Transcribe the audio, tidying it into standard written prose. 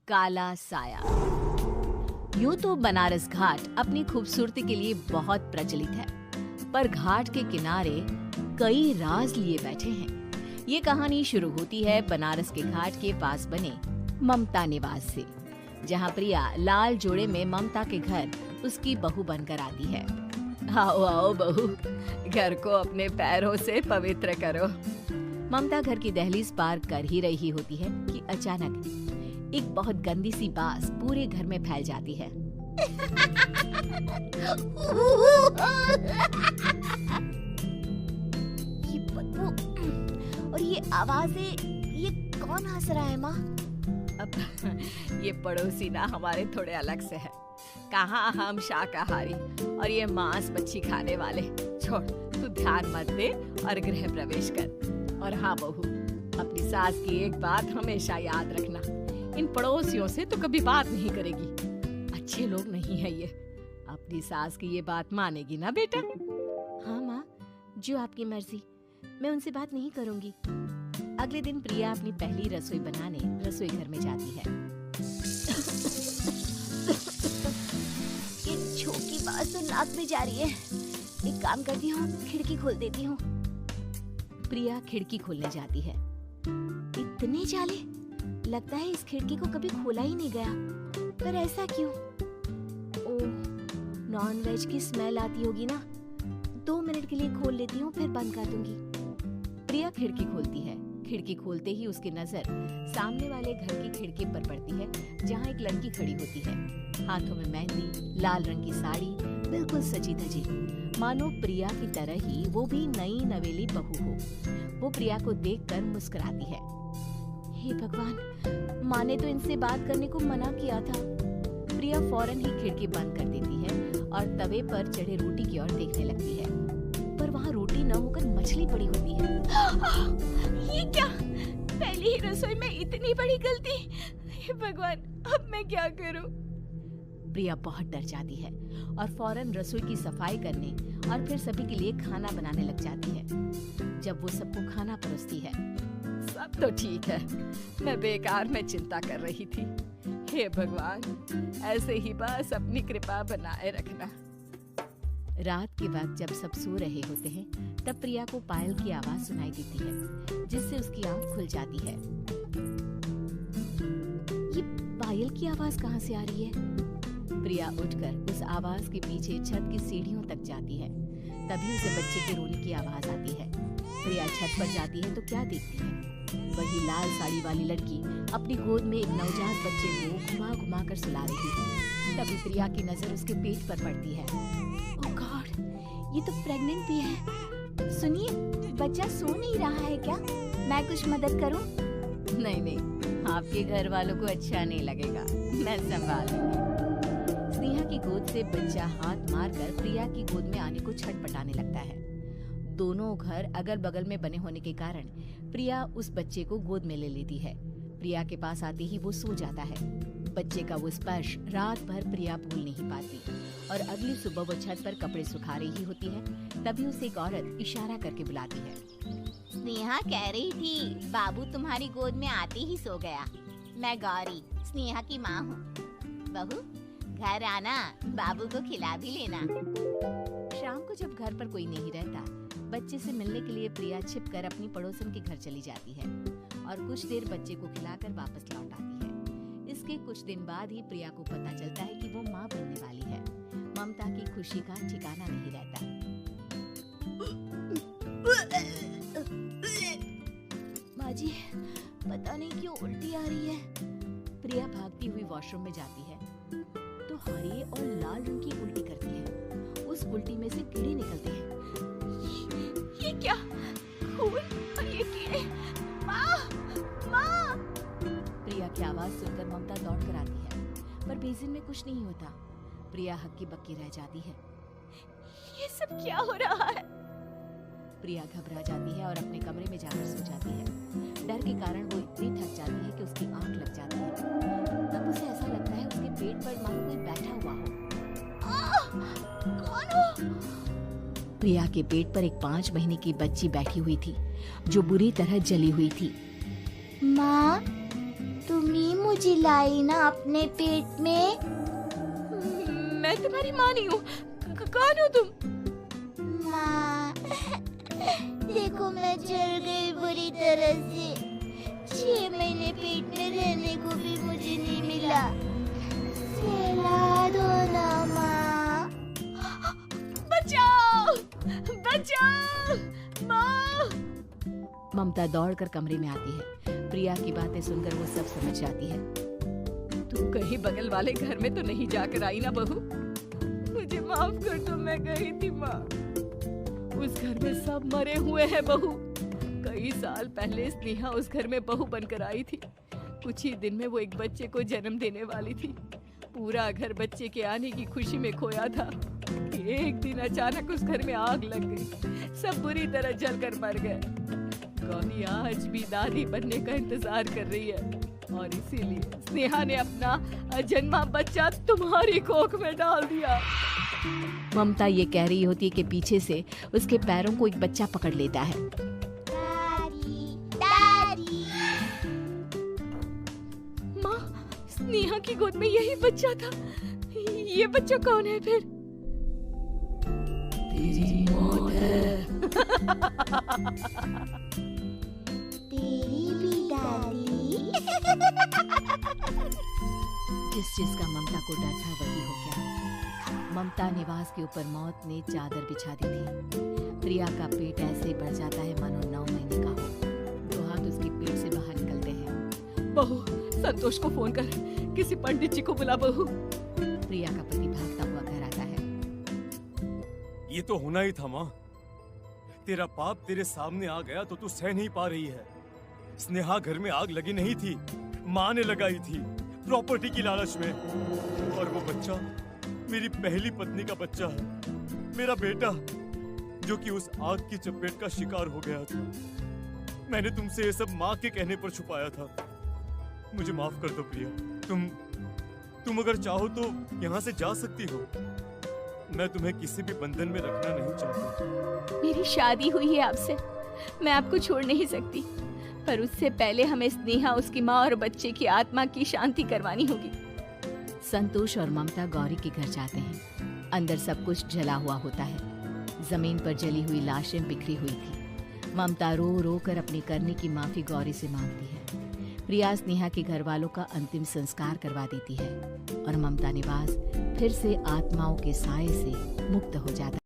काला साया। यूं तो बनारस घाट अपनी खूबसूरती के लिए बहुत प्रचलित है, पर घाट के किनारे कई राज लिए बैठे हैं। ये कहानी शुरू होती है बनारस के घाट के पास बने ममता निवास से, जहाँ प्रिया लाल जोड़े में ममता के घर उसकी बहू बनकर आती है। आओ आओ बहू, घर को अपने पैरों से पवित्र करो। ममता घर की दहलीज पार कर ही रही होती है कि अचानक एक बहुत गंदी सी बास पूरे घर में फैल जाती है। ये बदबू और ये आवाजें, ये कौन हंस रहा है माँ? अब ये पड़ोसी ना हमारे थोड़े अलग से है। कहाँ हम शाकाहारी और ये मांस मच्छी खाने वाले। छोड़, तू ध्यान मत दे और गृह प्रवेश कर। और हाँ बहू, अपनी सास की एक बात हमेशा याद रखना, इन पड़ोसियों से तो कभी बात नहीं करेगी। अच्छे लोग नहीं है ये। अपनी सास की ये बात मानेगी ना बेटा? हाँ माँ, जो आपकी मर्जी, मैं उनसे बात नहीं करूंगी। अगले दिन प्रिया अपनी पहली रसोई बनाने रसोई घर में जाती है। ये छोटी बात तो नाक में जा रही है। एक काम करती हूँ, खिड़की खोल देती हूँ। प्रिया खिड़की खोलने जाती है। इतने जाले, लगता है इस खिड़की को कभी खोला ही नहीं गया। पर ऐसा क्यों? ओह, नॉन वेज की स्मेल आती होगी ना। 2 मिनट के लिए खोल लेती हूँ, फिर बंद कर दूंगी। प्रिया खिड़की खोलती है। खिड़की खोलते ही उसकी नजर सामने वाले घर की खिड़की पर पड़ती है, जहाँ एक लड़की खड़ी होती है। हाथों में मेहंदी, लाल रंग की साड़ी, बिल्कुल सजी धजी, मानो प्रिया की तरह ही वो भी नई नवेली बहू हो। वो प्रिया को देखकर मुस्कुराती है। हे भगवान, माँ ने तो इनसे बात करने को मना किया था। प्रिया फौरन ही खिड़की बंद कर देती है और तवे पर चढ़े रोटी की ओर देखने लगती है, पर वहाँ रोटी न होकर मछली पड़ी होती है। ये क्या? पहली ही रसोई में इतनी बड़ी गलती। हे भगवान, अब मैं क्या करूं? प्रिया बहुत डर जाती है और फौरन रसोई की सफाई करने और फिर सभी के लिए खाना बनाने लग जाती है। जब वो सबको खाना परोसती है, सब तो ठीक है, मैं बेकार में चिंता कर रही थी। हे भगवान, ऐसे ही बस अपनी कृपा बनाए रखना। रात के वक्त जब सब सो रहे होते हैं, तब प्रिया को पायल की आवाज सुनाई देती है, जिससे उसकी आंख खुल जाती है। ये पायल की आवाज कहाँ से आ रही है? प्रिया उठकर उस आवाज के पीछे छत की सीढ़ियों तक जाती है। तभी उसे बच्चे के रोने की आवाज आती है। प्रिया छत पर जाती है तो क्या देखती है? वही लाल साड़ी वाली लड़की अपनी गोद में एक नवजात बच्चे को घुमा घुमा कर सुला रही है। तभी प्रिया की नजर उसके पेट पर पड़ती है। ओह गॉड, ये तो प्रेग्नेंट भी है। सुनिए, बच्चा सो नहीं रहा है क्या? मैं कुछ मदद करूं? नहीं नहीं, आपके घर वालों को अच्छा नहीं लगेगा, मैं संभाल लूंगी। स्नेहा की गोद से बच्चा हाथ मारकर प्रिया की गोद में आने को छटपटाने लगता है। दोनों घर अगल बगल में बने होने के कारण प्रिया उस बच्चे को गोद में ले लेती है। प्रिया के पास आते ही वो सो जाता है। बच्चे का वो स्पर्श रात भर प्रिया भूल नहीं पाती और अगली सुबह वो छत पर कपड़े सुखा रही होती है। तभी उसे एक औरत इशारा करके बुलाती है। स्नेहा कह रही थी बाबू तुम्हारी गोद में आते ही सो गया। मैं गौरी, स्नेहा की माँ हूँ। बहू, घर आना, बाबू को खिला भी लेना। शाम को जब घर पर कोई नहीं रहता, बच्चे से मिलने के लिए प्रिया छिपकर अपनी पड़ोसन के घर चली जाती है और कुछ देर बच्चे को खिलाकर वापस लौट आती है। इसके कुछ दिन बाद ही प्रिया को पता चलता है कि वो माँ बनने वाली है। ममता की खुशी का ठिकाना नहीं रहता। माँ जी, पता नहीं क्यों उल्टी आ रही है। प्रिया भागती हुई वॉशरूम में जाती है तो हरे और लाल रंग की उल्टी करती है। उस उल्टी में से कीड़े निकलते हैं। ये क्या? खून और ये कीड़े! माँ! माँ! प्रिया की आवाज सुनकर ममता दौड़ कर आती है, पर बेसिन में कुछ नहीं होता। प्रिया हक्की बक्की रह जाती है। ये सब क्या हो रहा है? प्रिया घबरा जाती है और अपने कमरे में जाकर सो जाती है। डर के कारण वो इतनी थक जाती है कि उसकी आंख लग जाती है। तब उसे ऐसा लगता है उसके पेट पर मानो कोई बैठा हुआ हो। कौन हो? प्रिया के पेट पर एक 5 महीने की बच्ची बैठी हुई थी, जो बुरी तरह जली हुई थी। माँ, तुम ही मुझे लाई ना अपने पेट में। मैं तुम्हारी माँ नहीं हूँ। कौन हो तुम? माँ, देखो मैं जल गई बुरी तरह से। 6 महीने पेट में रहने को भी मुझे नहीं मिला। सहला दो ना माँ। बचाओ, बचाओ, माँ। ममता दौड़कर कमरे में आती है। प्रिया की बातें सुनकर वो सब समझ जाती है। तू कहीं बगल वाले घर में तो नहीं जाकर आई ना बहू? मुझे माफ कर दो, मैं गई थी माँ। उस घर में सब मरे हुए हैं बहू। कई साल पहले स्नेहा उस घर में बहू बनकर आई थी। कुछ ही दिन में वो एक बच्चे को जन्म देने वाली थी। पूरा घर बच्चे के आने की खुशी में खोया था। एक दिन अचानक उस घर में आग लग गई। सब बुरी तरह जलकर मर गए। गौरी आज भी दादी बनने का इंतजार कर रही है और इसीलिए स्नेहा ने अपना अजन्मा बच्चा तुम्हारी कोख में डाल दिया। ममता ये कह रही होती है कि पीछे से उसके पैरों को एक बच्चा पकड़ लेता है। दादी, दादी। माँ, स्नेहा की गोद में यही बच्चा था। ये बच्चा कौन है फिर? तेरी मौत है। तेरी भी दादी। जिस चीज का ममता को डर था वही हो गया। ममता निवास के ऊपर मौत ने चादर बिछा दी थी। प्रिया का पेट ऐसे बढ़ जाता है मानो 9 महीने का हो। 2 हाथ उसके पेट से बाहर निकलते हैं। बहू, संतोष को फोन कर, किसी पंडित जी को बुला बहू। प्रिया का पति भागता हुआ घर आता है। ये तो होना ही था माँ। तेरा पाप तेरे सामने आ गया तो तू सह नहीं पा रही है। स्नेहा घर में आग लगी नहीं थी, माँ ने लगाई थी प्रॉपर्टी की लालच में। और वो बच्चा मेरी पहली पत्नी का बच्चा है, मेरा बेटा, जो कि उस आग की चपेट का शिकार हो गया था। मैंने तुमसे ये सब माँ के कहने पर छुपाया था। मुझे माफ कर दो प्रिया। तुम अगर चाहो तो यहाँ से जा सकती हो। मैं तुम्हें किसी भी बंधन में रखना नहीं चाहता। मेरी शादी हुई है आपसे, मैं आपको छोड़ नहीं सकती। पर उससे पहले हमें स्नेहा, उसकी माँ और बच्चे की आत्मा की शांति करवानी होगी। संतोष और ममता गौरी के घर जाते हैं। अंदर सब कुछ जला हुआ होता है। जमीन पर जली हुई लाशें बिखरी हुई थी। ममता रो रो कर अपनी करने की माफी गौरी से मांगती है। प्रिया स्नेहा के घर वालों का अंतिम संस्कार करवा देती है और ममता निवास फिर से आत्माओं के साए से मुक्त हो जाता है।